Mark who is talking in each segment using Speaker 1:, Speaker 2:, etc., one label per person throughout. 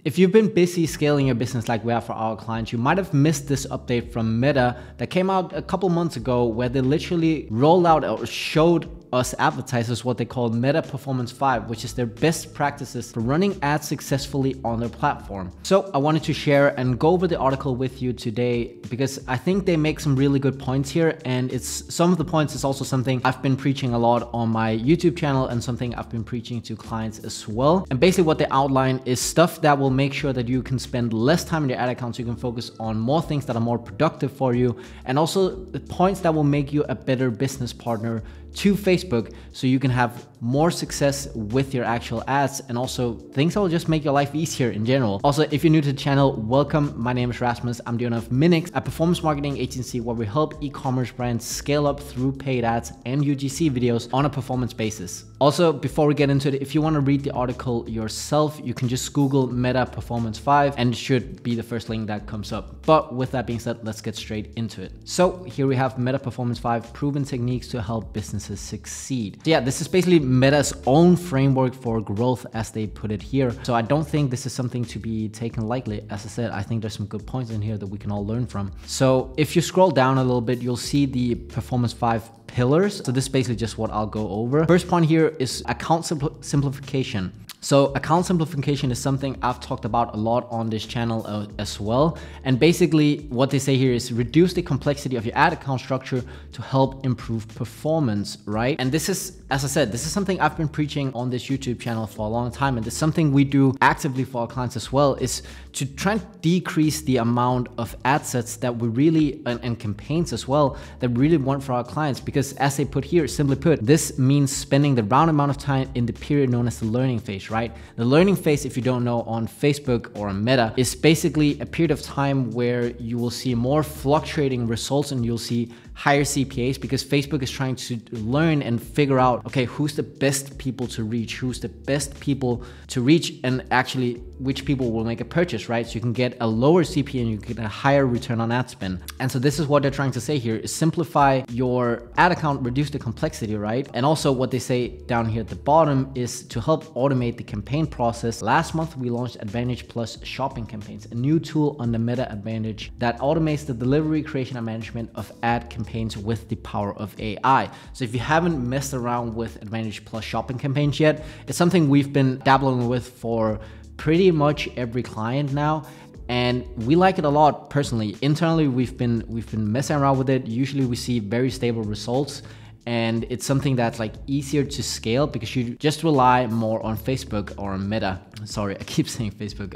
Speaker 1: If you've been busy scaling your business like we are for our clients, you might have missed this update from Meta that came out a couple months ago, where they literally rolled out or showed us advertisers what they call Meta Performance 5, which is their best practices for running ads successfully on their platform. So I wanted to share and go over the article with you today because I think they make some really good points here, and it's some of the points is also something I've been preaching a lot on my YouTube channel and something I've been preaching to clients as well. And basically what they outline is stuff that will make sure that you can spend less time in your ad account so you can focus on more things that are more productive for you, and also the points that will make you a better business partner to Facebook so you can have more success with your actual ads, and also things that will just make your life easier in general. Also, if you're new to the channel, welcome. My name is Rasmus. I'm the owner of Minix, a performance marketing agency where we help e-commerce brands scale up through paid ads and UGC videos on a performance basis. Also, before we get into it, if you want to read the article yourself, you can just Google Meta Performance 5 and it should be the first link that comes up. But with that being said, let's get straight into it. So here we have Meta Performance 5, proven techniques to help businesses succeed. So yeah, this is basically Meta's own framework for growth as they put it here. So I don't think this is something to be taken lightly. As I said, I think there's some good points in here that we can all learn from. So if you scroll down a little bit, you'll see the Performance 5 pillars. So this is basically just what I'll go over. First point here is account simplification. So account simplification is something I've talked about a lot on this channel as well. And basically what they say here is reduce the complexity of your ad account structure to help improve performance, right? And this is, as I said, this is something I've been preaching on this YouTube channel for a long time. And it's something we do actively for our clients as well, is to try and decrease the amount of ad sets that we really, and campaigns as well, that we really want for our clients. Because as they put here, simply put, this means spending the round amount of time in the period known as the learning phase, right? The learning phase, if you don't know, on Facebook or on Meta, is basically a period of time where you will see more fluctuating results and you'll see higher CPAs, because Facebook is trying to learn and figure out, okay, who's the best people to reach, who's the best people to reach, and actually which people will make a purchase, right? So you can get a lower CPA and you get a higher return on ad spend. And so this is what they're trying to say here, is simplify your ad account, reduce the complexity, right? And also what they say down here at the bottom is to help automate the campaign process. Last month, we launched Advantage Plus shopping campaigns, a new tool on the Meta Advantage that automates the delivery, creation, and management of ad campaigns with the power of AI. So if you haven't messed around with Advantage Plus shopping campaigns yet, it's something we've been dabbling with for pretty much every client now. And we like it a lot personally. Internally, we've been messing around with it. Usually we see very stable results. And it's something that's like easier to scale because you just rely more on Facebook or on Meta. Sorry, I keep saying Facebook.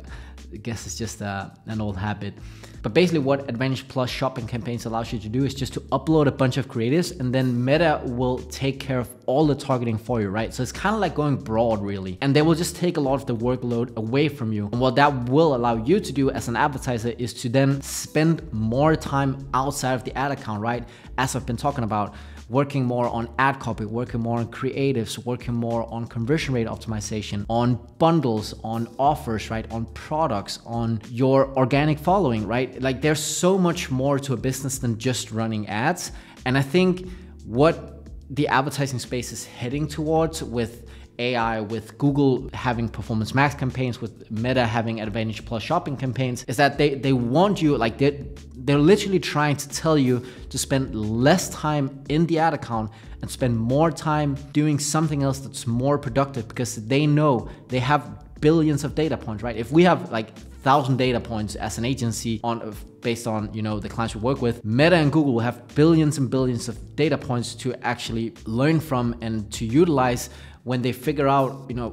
Speaker 1: I guess it's just an old habit. But basically what Advantage Plus shopping campaigns allows you to do is just to upload a bunch of creatives, and then Meta will take care of all the targeting for you, right? So it's kind of like going broad really. And they will just take a lot of the workload away from you. And what that will allow you to do as an advertiser is to then spend more time outside of the ad account, right? As I've been talking about, working more on ad copy, working more on creatives, working more on conversion rate optimization, on bundles, on offers, right? On products, on your organic following, right? Like there's so much more to a business than just running ads. And I think what the advertising space is heading towards with AI, with Google having Performance Max campaigns, with Meta having Advantage Plus shopping campaigns, is that they want you, like they're literally trying to tell you to spend less time in the ad account and spend more time doing something else that's more productive, because they know they have billions of data points, right? If we have like 1,000 data points as an agency based on, you know, the clients we work with, Meta and Google will have billions and billions of data points to actually learn from and to utilize when they figure out, you know,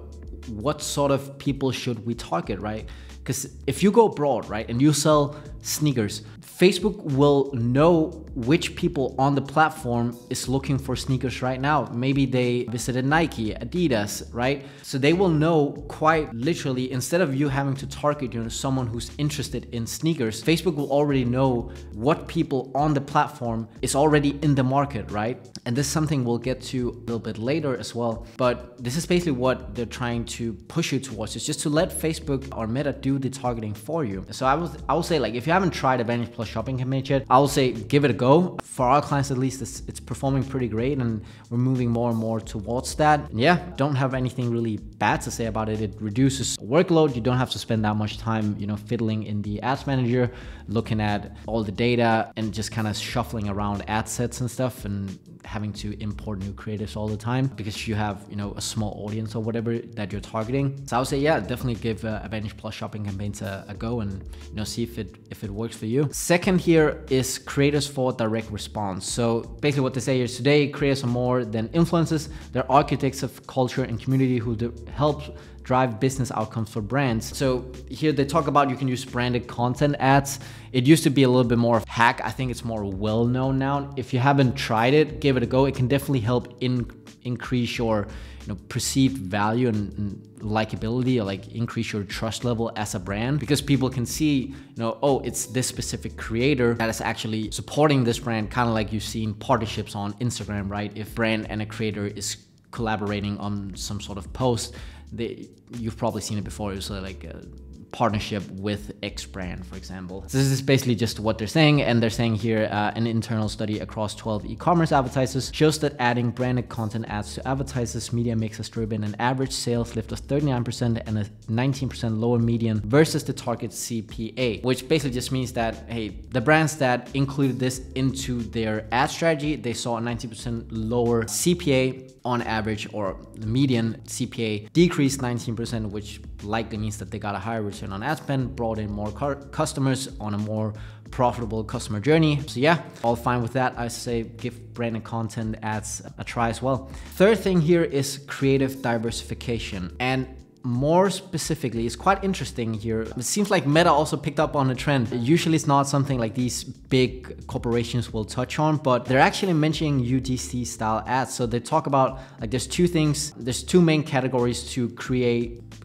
Speaker 1: what sort of people should we target, right? Because if you go broad, right, and you sell sneakers, Facebook will know which people on the platform is looking for sneakers right now. Maybe they visited Nike, Adidas, right? So they will know quite literally, instead of you having to target, you know, someone who's interested in sneakers, Facebook will already know what people on the platform is already in the market, right? And this is something we'll get to a little bit later as well. But this is basically what they're trying to push you towards, is just to let Facebook or Meta do do the targeting for you. So I would say, like, if you haven't tried Advantage Plus shopping campaigns yet, I would say give it a go. For our clients at least, it's performing pretty great, and we're moving more and more towards that. And yeah, don't have anything really bad to say about it. It reduces workload. You don't have to spend that much time, you know, fiddling in the ads manager, looking at all the data and just kind of shuffling around ad sets and stuff, and having to import new creatives all the time because you have, you know, a small audience or whatever that you're targeting. So I would say, yeah, definitely give Advantage Plus shopping campaigns a go, and, you know, see if it works for you. Second here is creators for direct response. So basically what they say is, today creators are more than influencers. They're architects of culture and community who help drive business outcomes for brands. So here they talk about you can use branded content ads. It used to be a little bit more of a hack. I think it's more well known now. If you haven't tried it, give it a go. It can definitely help increase your, you know, perceived value and likability, or like increase your trust level as a brand, because people can see, you know, oh, it's this specific creator that is actually supporting this brand, kind of like you've seen partnerships on Instagram, right? If brand and a creator is collaborating on some sort of post, you've probably seen it before. It's like a partnership with X brand, for example. So this is basically just what they're saying, and they're saying here an internal study across 12 e-commerce advertisers shows that adding branded content ads to advertisers' media mix has driven an average sales lift of 39% and a 19% lower median versus the target CPA, which basically just means that, hey, the brands that included this into their ad strategy, they saw a 19% lower CPA on average, or the median CPA decreased 19%, which likely means that they got a higher return on ad spend, brought in more customers on a more profitable customer journey. So yeah, all fine with that. I say give branded content ads a try as well. Third thing here is creative diversification. And more specifically, it's quite interesting here. It seems like Meta also picked up on a trend. Usually it's not something like these big corporations will touch on, but they're actually mentioning UGC style ads. So they talk about, like, there's two main categories to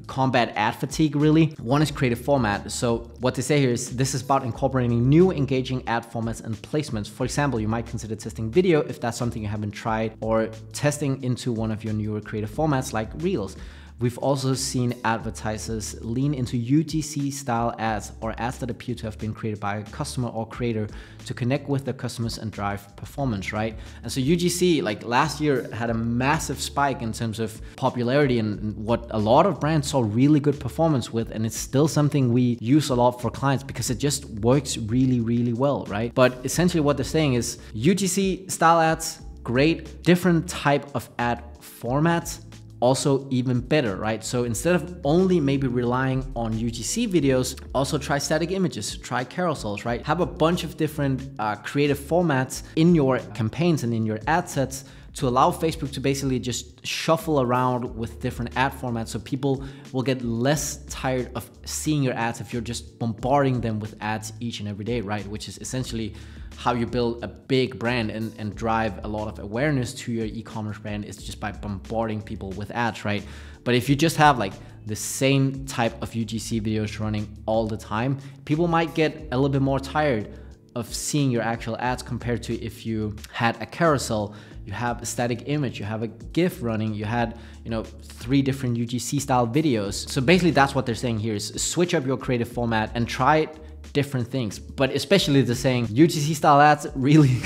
Speaker 1: combat ad fatigue, really. One is creative format. So what they say here is this is about incorporating new engaging ad formats and placements. For example, you might consider testing video if that's something you haven't tried, or testing into one of your newer creative formats like Reels. We've also seen advertisers lean into UGC style ads, or ads that appear to have been created by a customer or creator to connect with their customers and drive performance, right? And so UGC, like last year, had a massive spike in terms of popularity and what a lot of brands saw really good performance with. And it's still something we use a lot for clients because it just works really, really well, right? But essentially what they're saying is UGC style ads, great. Different type of ad formats, also even better, right? So instead of only maybe relying on UGC videos, also try static images, try carousels, right? Have a bunch of different creative formats in your campaigns and in your ad sets to allow Facebook to basically just shuffle around with different ad formats, so people will get less tired of seeing your ads if you're just bombarding them with ads each and every day, right? Which is essentially how you build a big brand and drive a lot of awareness to your e-commerce brand, is just by bombarding people with ads, right? But if you just have like the same type of UGC videos running all the time, people might get a little bit more tired of seeing your actual ads, compared to if you had a carousel, you have a static image, you have a GIF running, you had, you know, 3 different UGC style videos. So basically that's what they're saying here, is switch up your creative format and try different things. But especially the saying UGC style ads, really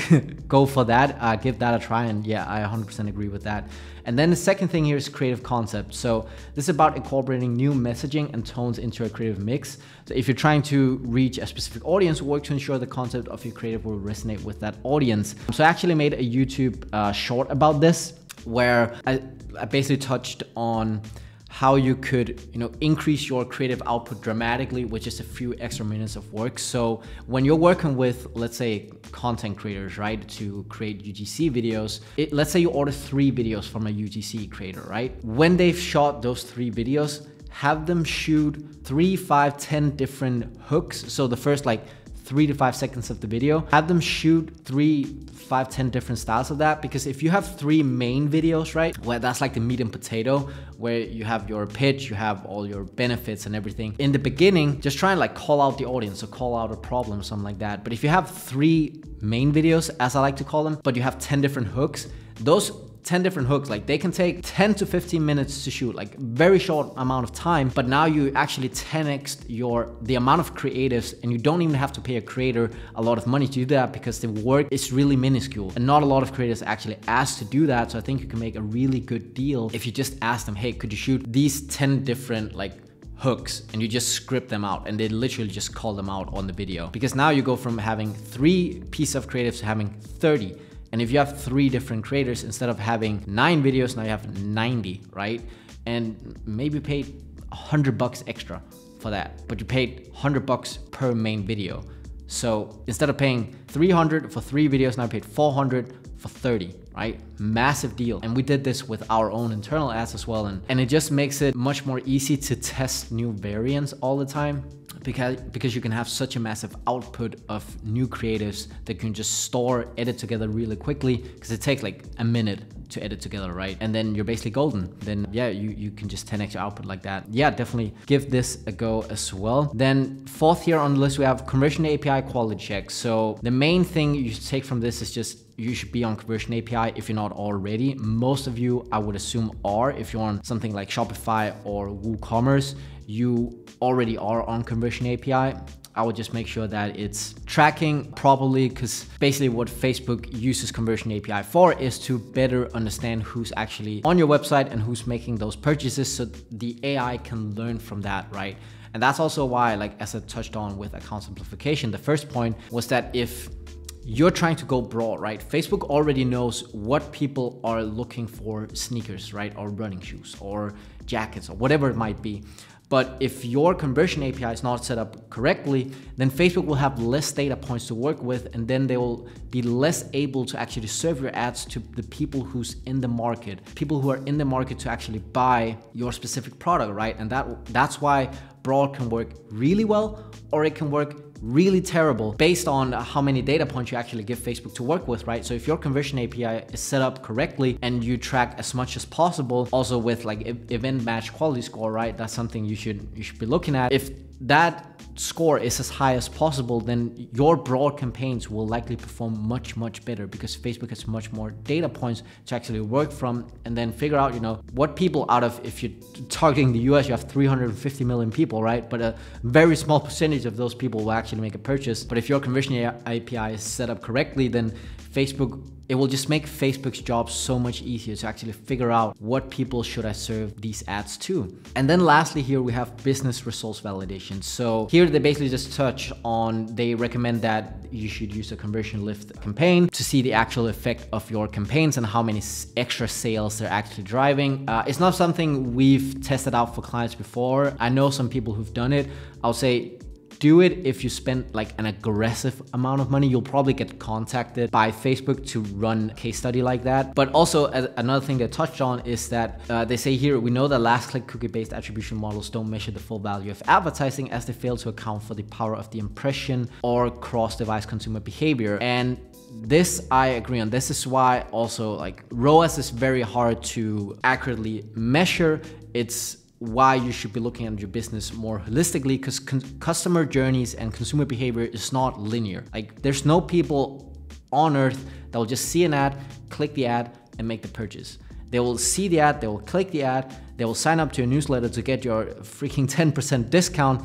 Speaker 1: go for that, give that a try. And yeah, I 100% agree with that. And then the second thing here is creative concept. So this is about incorporating new messaging and tones into a creative mix. So if you're trying to reach a specific audience, work to ensure the concept of your creative will resonate with that audience. So I actually made a YouTube short about this, where I basically touched on how you could, you know, increase your creative output dramatically with just a few extra minutes of work. So when you're working with, let's say, content creators, right, to create UGC videos, let's say you order 3 videos from a UGC creator, right? When they've shot those 3 videos, have them shoot 3, 5, 10 different hooks. So the first like 3 to 5 seconds of the video, have them shoot 3, 5, 10 different styles of that. Because if you have 3 main videos, right, where that's like the meat and potato, where you have your pitch, you have all your benefits and everything, in the beginning, just try and like call out the audience or call out a problem or something like that. But if you have 3 main videos, as I like to call them, but you have 10 different hooks, those 10 different hooks. Like they can take 10 to 15 minutes to shoot, like very short amount of time, but now you actually 10x the amount of creatives, and you don't even have to pay a creator a lot of money to do that because the work is really minuscule. And not a lot of creators actually ask to do that. So I think you can make a really good deal if you just ask them, hey, could you shoot these 10 different like hooks, and you just script them out, and they literally just call them out on the video. Because now you go from having 3 pieces of creatives to having 30. And if you have 3 different creators, instead of having 9 videos, now you have 90, right? And maybe you paid $100 extra for that, but you paid $100 per main video. So instead of paying $300 for 3 videos, now I paid $400 for 30, right? Massive deal. And we did this with our own internal ads as well. And it just makes it much more easy to test new variants all the time, because you can have such a massive output of new creatives that you can just store, edit together really quickly, because it takes like a minute to edit together, right? And then you're basically golden. Then yeah, you can just 10x your output like that. Yeah, definitely give this a go as well. Then 4th here on the list, we have conversion API quality check. So the main thing you should take from this is just you should be on conversion API if you're not already. Most of you, I would assume, are. If you're on something like Shopify or WooCommerce, you already are on conversion API. I would just make sure that it's tracking properly, because basically what Facebook uses conversion API for is to better understand who's actually on your website and who's making those purchases, so the AI can learn from that, right? And that's also why, like as I touched on with account simplification, the first point was that if you're trying to go broad, right? Facebook already knows what people are looking for: sneakers, right? Or running shoes or jackets or whatever it might be. But if your conversion API is not set up correctly, then Facebook will have less data points to work with, and then they will be less able to actually serve your ads to the people who's in the market, people who are in the market to actually buy your specific product, right? And that's why broad can work really well, or it can work really terrible based on how many data points you actually give Facebook to work with, right? So if your conversion API is set up correctly and you track as much as possible, also with like event match quality score, right? That's something you should be looking at. If that score is as high as possible, then your broad campaigns will likely perform much better, because Facebook has much more data points to actually work from, and then figure out, you know, what people out of, if you're targeting the US, you have 350 million people, right? But a very small percentage of those people will actually make a purchase. But if your conversion API is set up correctly, then it will just make Facebook's job so much easier to actually figure out what people should I serve these ads to. And then lastly here we have business results validation. So here they basically just touch on, they recommend that you should use a conversion lift campaign to see the actual effect of your campaigns and how many extra sales they're actually driving. It's not something we've tested out for clients before. I know some people who've done it. I'll say, do it if you spend like an aggressive amount of money. You'll probably get contacted by Facebook to run a case study like that. But also another thing they touched on is that they say here, we know that last click cookie-based attribution models don't measure the full value of advertising, as they fail to account for the power of the impression or cross-device consumer behavior. And this I agree on. This is why also like ROAS is very hard to accurately measure. It's why you should be looking at your business more holistically, because customer journeys and consumer behavior is not linear. Like there's no people on earth that will just see an ad, click the ad, and make the purchase. They will see the ad, they will click the ad, they will sign up to your newsletter to get your freaking 10% discount.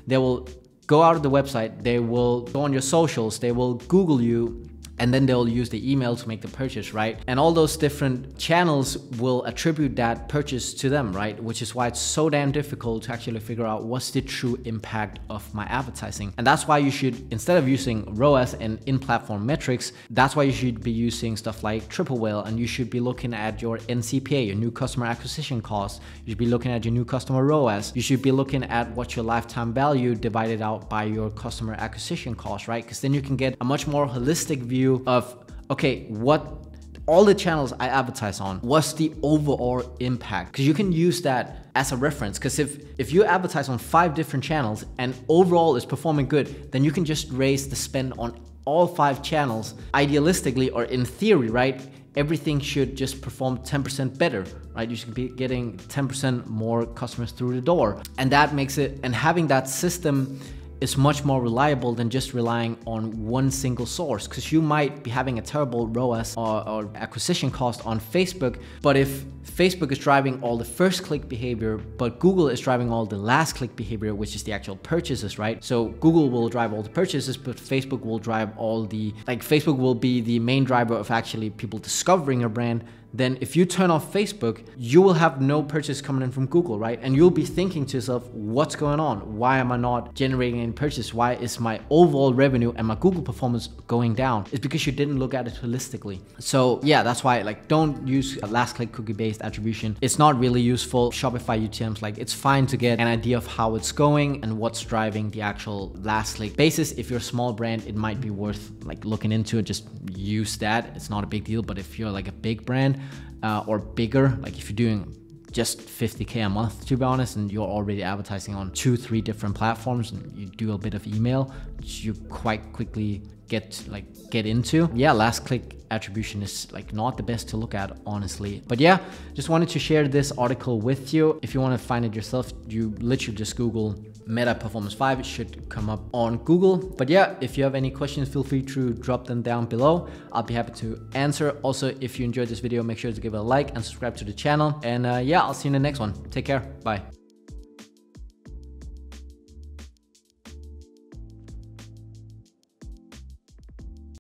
Speaker 1: They will go out of the website, they will go on your socials, they will Google you, and then they'll use the email to make the purchase, right? And all those different channels will attribute that purchase to them, right? Which is why it's so damn difficult to actually figure out what's the true impact of my advertising. And that's why you should, instead of using ROAS and in-platform metrics, that's why you should be using stuff like Triple Whale, and you should be looking at your NCPA, your new customer acquisition cost. You should be looking at your new customer ROAS. You should be looking at what's your lifetime value divided out by your customer acquisition cost, right? Because then you can get a much more holistic view of, okay, what all the channels I advertise on, what's the overall impact? Because you can use that as a reference. Because if you advertise on 5 different channels and overall is performing good, then you can just raise the spend on all 5 channels. Idealistically, or in theory, right, everything should just perform 10% better, right? You should be getting 10% more customers through the door. And that makes it, and having that system is much more reliable than just relying on one single source, because you might be having a terrible ROAS or acquisition cost on Facebook, but if Facebook is driving all the first click behavior, but Google is driving all the last click behavior, which is the actual purchases, right? So Google will drive all the purchases, but Facebook will drive all the, like Facebook will be the main driver of actually people discovering your brand. Then if you turn off Facebook, you will have no purchase coming in from Google, right? And you'll be thinking to yourself, what's going on? Why am I not generating any purchase? Why is my overall revenue and my Google performance going down? It's because you didn't look at it holistically. So yeah, that's why, like, don't use a last click cookie based attribution. It's not really useful. Shopify UTMs, like, it's fine to get an idea of how it's going and what's driving the actual last click basis. If you're a small brand, it might be worth like looking into it. Just use that. It's not a big deal. But if you're like a big brand, or bigger, like if you're doing just 50K a month, to be honest, and you're already advertising on 2-3 different platforms, and you do a bit of email, which you quite quickly get into. Yeah, last click attribution is like not the best to look at, honestly. But yeah, just wanted to share this article with you. If you want to find it yourself, you literally just Google Meta Performance 5, it should come up on Google. But yeah, if you have any questions, feel free to drop them down below. I'll be happy to answer. Also, if you enjoyed this video, make sure to give it a like and subscribe to the channel. And yeah, I'll see you in the next one. Take care. Bye.